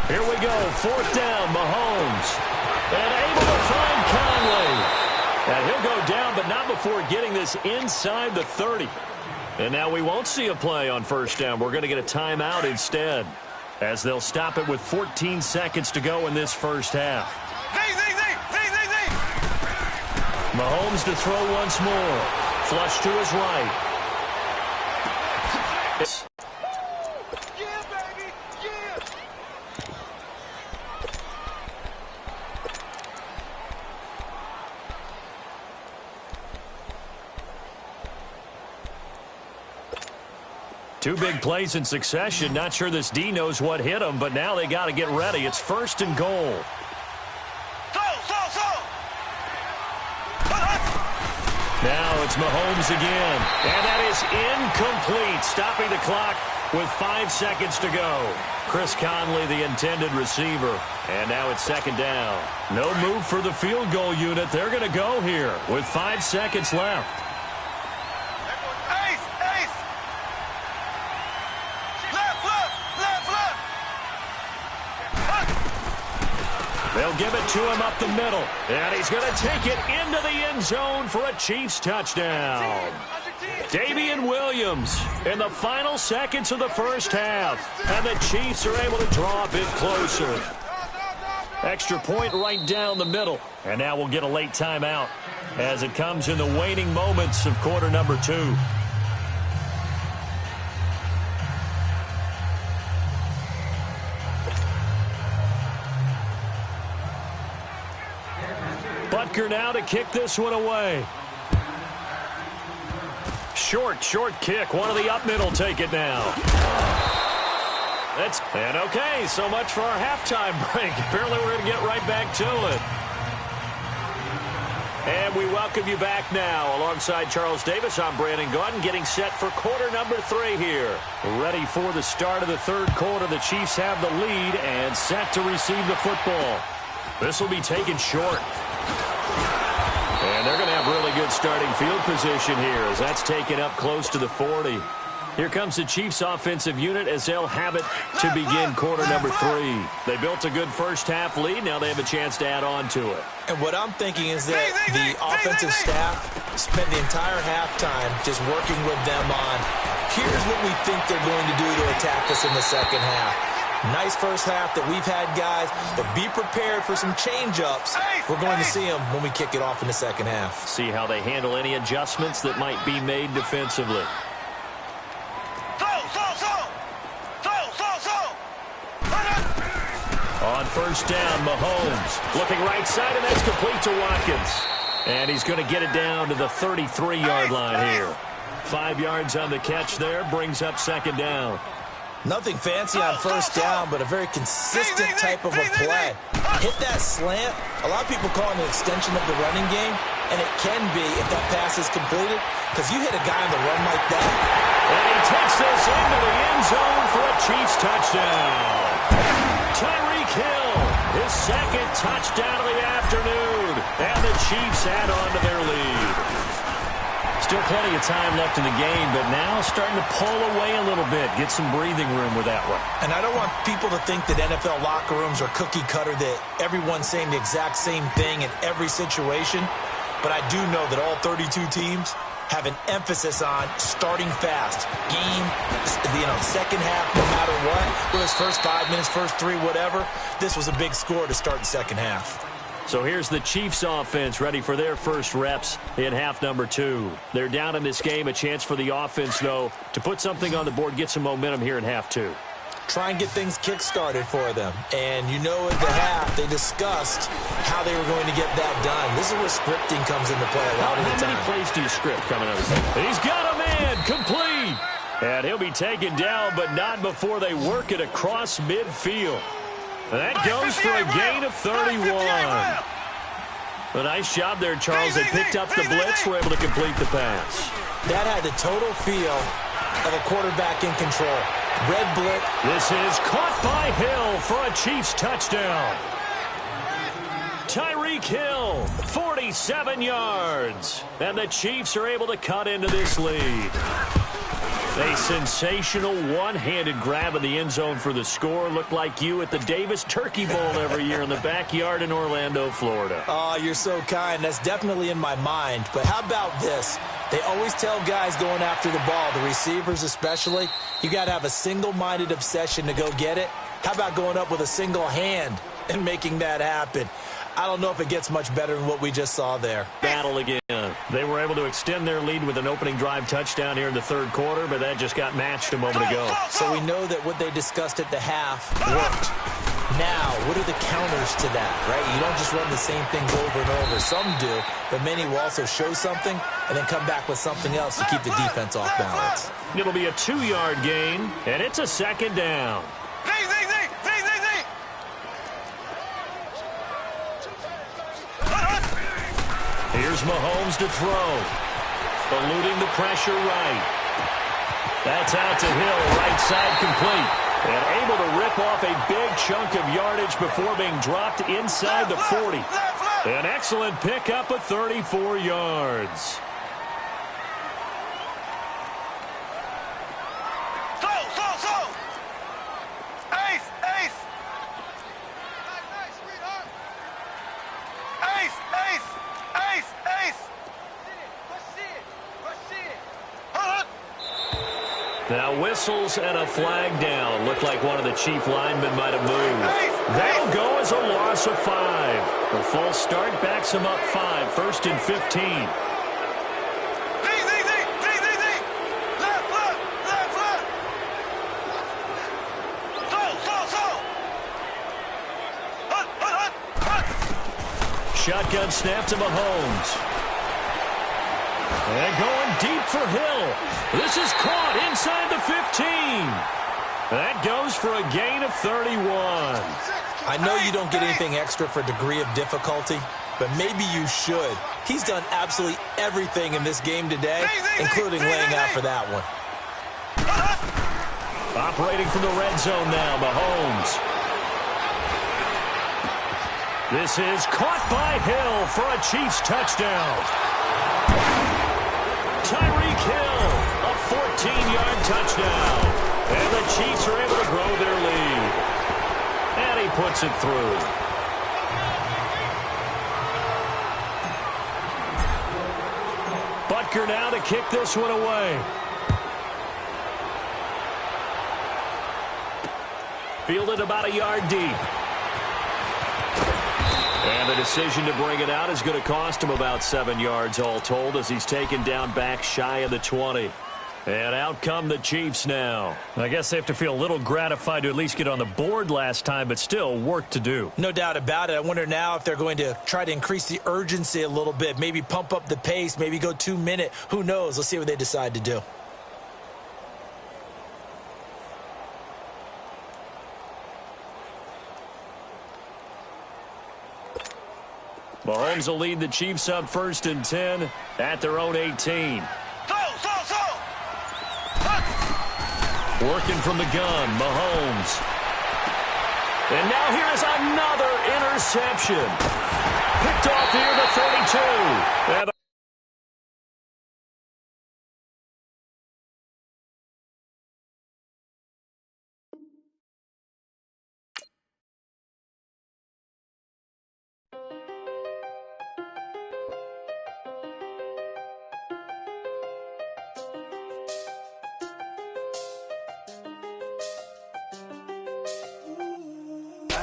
Speaker 1: Here we go, 4th down, Mahomes. And able to find Conley. And he'll go down, but not before getting this inside the 30. And now we won't see a play on first down. We're going to get a timeout instead, as they'll stop it with 14 seconds to go in this first half. Mahomes to throw once more. Flush to his right.
Speaker 2: Yeah, baby. Yeah.
Speaker 1: Two big plays in succession. Not sure this D knows what hit him, but now they got to get ready. It's first and goal. Now it's Mahomes again. And that is incomplete, stopping the clock with 5 seconds to go. Chris Conley, the intended receiver. And now it's second down. No move for the field goal unit. They're going to go here with 5 seconds left.
Speaker 2: Ace, ace. Left, left, left, left.
Speaker 1: They'll give it to him up the middle. And he's going to take it into the end zone for a Chiefs touchdown. Davian Williams in the final seconds of the first half. And the Chiefs are able to draw a bit closer. Extra point right down the middle. And now we'll get a late timeout as it comes in the waning moments of quarter number 2. Butker now to kick this one away. Short kick. One of the up middle take it now. And okay, so much for our halftime break. Apparently we're going to get right back to it. And we welcome you back now. Alongside Charles Davis, I'm Brandon Gaudin, getting set for quarter number 3 here. Ready for the start of the third quarter. The Chiefs have the lead and set to receive the football. This will be taken short. And they're going to have really good starting field position here as that's taken up close to the 40. Here comes the Chiefs offensive unit as they'll have it to begin quarter number 3. They built a good first half lead. Now they have a chance to add on to it.
Speaker 3: And what I'm thinking is that the offensive staff spent the entire halftime just working with them on, here's what we think they're going to do to attack us in the second half. Nice first half that we've had, guys, but be prepared for some change-ups. We're going to see them when we kick it off in the second half.
Speaker 1: See how they handle any adjustments that might be made defensively. On first down, Mahomes looking right side, and that's complete to Watkins. And he's going to get it down to the 33-yard line here. 5 yards on the catch there, brings up second down.
Speaker 3: Nothing fancy on first down, but a very consistent type of a play. Hit that slant. A lot of people call it an extension of the running game, and it can be if that pass is completed, because you hit a guy on the run like that.
Speaker 1: And he takes this into the end zone for a Chiefs touchdown. Tyreek Hill, his second touchdown of the afternoon, and the Chiefs add on to their lead. Still plenty of time left in the game, but now starting to pull away a little bit, get some breathing room with that one.
Speaker 3: And I don't want people to think that NFL locker rooms are cookie cutter, that everyone's saying the exact same thing in every situation. But I do know that all 32 teams have an emphasis on starting fast. Game, second half, no matter what. Whether it's first 5 minutes, first 3, whatever. This was a big score to start the second half.
Speaker 1: So here's the Chiefs offense ready for their first reps in half number 2. They're down in this game. A chance for the offense, though, to put something on the board, get some momentum here in half 2.
Speaker 3: Try and get things kick-started for them. And at the half, they discussed how they were going to get that done. This is where scripting comes into play a lot of the time.
Speaker 1: How many plays do you script coming out of this? He's got a man, complete. And he'll be taken down, but not before they work it across midfield. That goes for a gain of 31. A nice job there, Charles. They picked up the blitz, were able to complete the pass.
Speaker 3: That had the total feel of a quarterback in control. Red blitz.
Speaker 1: This is caught by Hill for a Chiefs touchdown. Tyreek Hill, 47 yards. And the Chiefs are able to cut into this lead. A sensational one-handed grab in the end zone for the score. Looked like you at the Davis Turkey Bowl every year in the backyard in Orlando, Florida.
Speaker 3: Oh, you're so kind. That's definitely in my mind. But how about this? They always tell guys going after the ball, the receivers especially, you got to have a single-minded obsession to go get it. How about going up with a single hand and making that happen? I don't know if it gets much better than what we just saw there.
Speaker 1: Battle again. They were able to extend their lead with an opening drive touchdown here in the third quarter, but that just got matched a moment ago.
Speaker 3: So we know that what they discussed at the half worked. Now, what are the counters to that, right? You don't just run the same things over and over. Some do, but many will also show something and then come back with something else to keep the defense off balance.
Speaker 1: It'll be a 2-yard gain, and it's a second down. Here's Mahomes to throw. Eluding the pressure right. That's out to Hill, right side complete. And able to rip off a big chunk of yardage before being dropped inside the 40. An excellent pickup of 34 yards. Now whistles and a flag down. Looked like one of the chief linemen might have moved. That'll go as a loss of 5. The false start backs him up 5. 1st and 15. Shotgun snap to Mahomes. And going deep for Hill. This is caught inside the 15. That goes for a gain of 31.
Speaker 3: I know you don't get anything extra for degree of difficulty, but maybe you should. He's done absolutely everything in this game today, including laying out for that one.
Speaker 1: Operating from the red zone now, Mahomes. This is caught by Hill for a Chiefs touchdown. Tyreek Hill, a 14-yard touchdown. And the Chiefs are able to grow their lead. And he puts it through. Butker now to kick this one away. Fielded about a yard deep. And the decision to bring it out is going to cost him about 7 yards all told as he's taken down back shy of the 20. And out come the Chiefs now.
Speaker 6: I guess they have to feel a little gratified to at least get on the board last time, but still work to do.
Speaker 3: No doubt about it. I wonder now if they're going to try to increase the urgency a little bit, maybe pump up the pace, maybe go 2-minute. Who knows? Let's see what they decide to do.
Speaker 1: Mahomes will lead the Chiefs up 1st and 10 at their own 18. Working from the gun, Mahomes. And now here is another interception. Picked off here to 32. And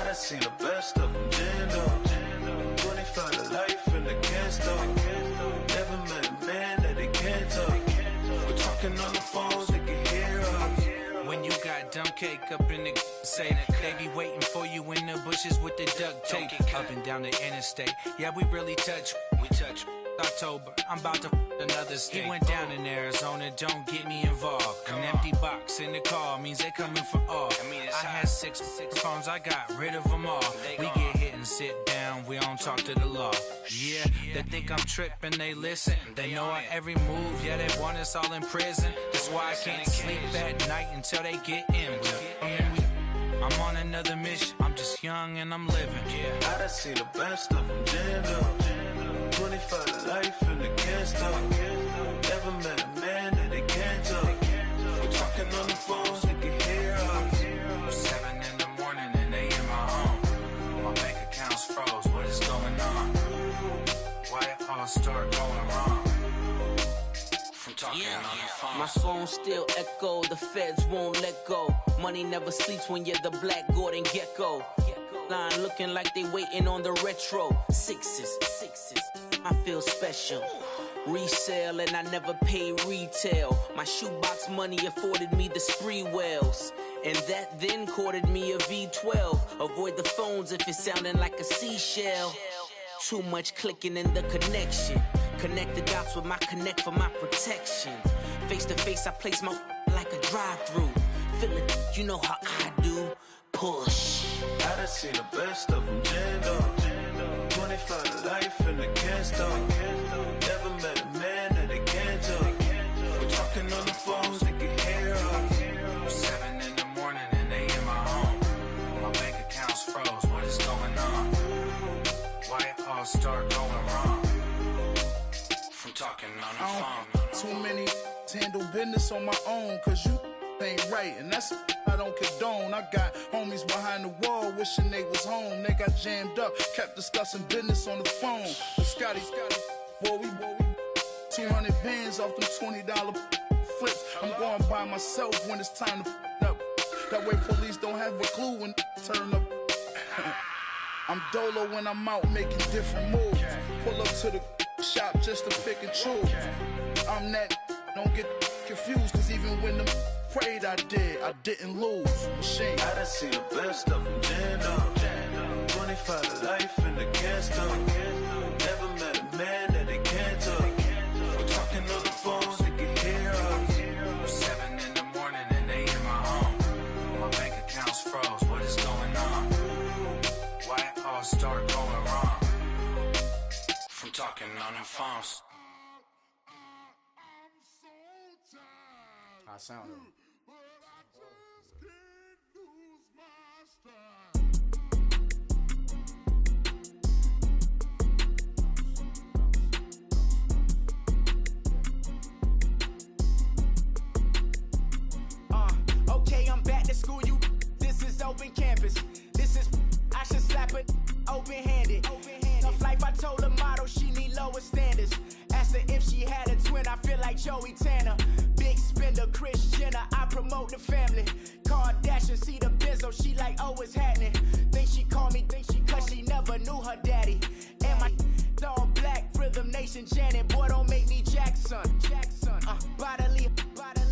Speaker 4: I seen the best of them, Jando. 25 to life in the can't stop. Never met a man that they can't talk. We're talking on the phones, they can hear us.
Speaker 5: When you got dumb cake up in the say that they be waiting for you in the bushes with the duct tape up and down the interstate. Yeah, we really touch. We touch. October, I'm about to another state. He went down in Arizona, don't get me involved. An empty box in the car means they coming for all. I had six phones, I got rid of them all. We get hit and sit down, we don't talk to the law. Yeah, they think I'm tripping, they listen. They know our every move, yeah, they want us all in prison. That's why I can't sleep at night until they get in. I'm on another mission, I'm just young and I'm living.
Speaker 4: I done seen the best of them, Jando. 25 to life in the can't stop. Never met a man that they can't talk. phones, they can hear us.
Speaker 7: 7 in the morning and they in my home. My bank account's froze, what is going on? Why it all start going wrong? From talking on the phone.
Speaker 5: My phone still echo, the feds won't let go. Money never sleeps when you're the Black Gordon Gecko. Line looking like they waiting on the retro. Sixes, I feel special. Resale and I never pay retail. My shoebox money afforded me the spree wells. And that then courted me a V12. Avoid the phones if it's sounding like a seashell. Too much clicking in the connection. Connect the dots with my connect for my protection. Face to face, I place my like a drive-through. Feel it, you know how I do. Push.
Speaker 4: I done seen the best of them jammed up. 25 to life and they can't stop. Never met a man that they can't talk. We're talking on the phones, they can hear us.
Speaker 7: 7 in the morning and they in my home. My bank account's froze, what is going on? Why it all start going wrong? From talking on the phone.
Speaker 8: Too many handle business on my own, cause you ain't right, and that's I don't condone. I got homies behind the wall wishing they was home. They got jammed up, kept discussing business on the phone. But Scotty, boy, we 200 bands off them $20 flips. I'm going by myself when it's time to up. That way police don't have a clue when turn up. I'm dolo when I'm out making different moves. Pull up to the shop just to pick and choose. I'm that, don't get confused, cause even when the prayed I didn't lose. Machine.
Speaker 4: I done seen the best of them jammed up. 25 to life and they can't stop. Never met a man that they can't talk. We're talking on the phones, they can hear us.
Speaker 7: 7 in the morning and they in my home. My bank account's froze, what is going on? Why it all start going wrong? From talking on the phones.
Speaker 8: I sound it.
Speaker 5: Okay, I'm back to school, you. This is open campus. This is, I should slap it open-handed. Tough life, I told the model she need lower standards. Asked her if she had a twin, I feel like Joey Tanner. Big spender, Kris Jenner, I promote the family. Kardashian, see the Benzo, she like, oh, it's happening. Think she called me, cause she never knew her daddy. And my all black, Rhythm Nation, Janet, boy, don't make me Jackson. Bodily,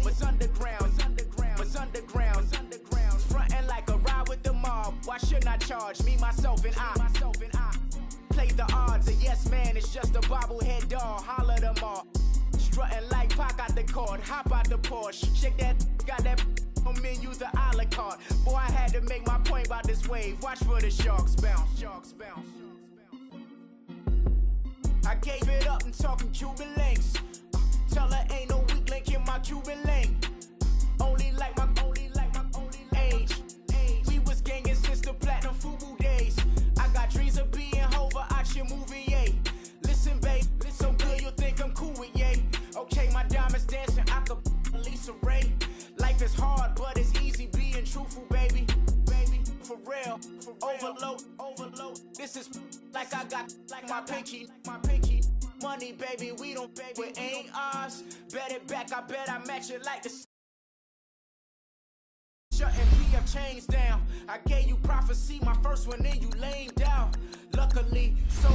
Speaker 5: what's underground, what's underground, frontin' like a ride with the mob. Why shouldn't I charge me, myself, and I? Play the odds, a yes man, it's just a bobblehead doll. Holler them all. Strutting like Pac out the court, hop out the Porsche. Shake that, got that on menu, the a la carte. Boy, I had to make my point about this wave. Watch for the sharks bounce. I gave it up and talking Cuban links. Tell her ain't no weak link in my Cuban link. Only like my age. We was gangin' since the platinum FUBU days. I got dreams of being Hova out your movie, yay. Listen, babe, so good you'll think I'm cool with yay. Okay, my diamonds dancing, I could Lisa Ray. Life is hard, but it's easy being truthful, baby. For real, overload. This is like I got like my pinky. Money, baby, we don't pay, it ain't ours. Bet it back, I bet I match it like the shutting PF chains down. I gave you prophecy, my first one, then you lame down. Luckily, so,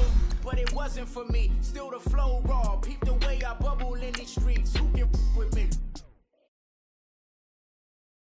Speaker 5: but it wasn't for me. Still the flow raw. Peep the way I bubble in these streets. Who can with me?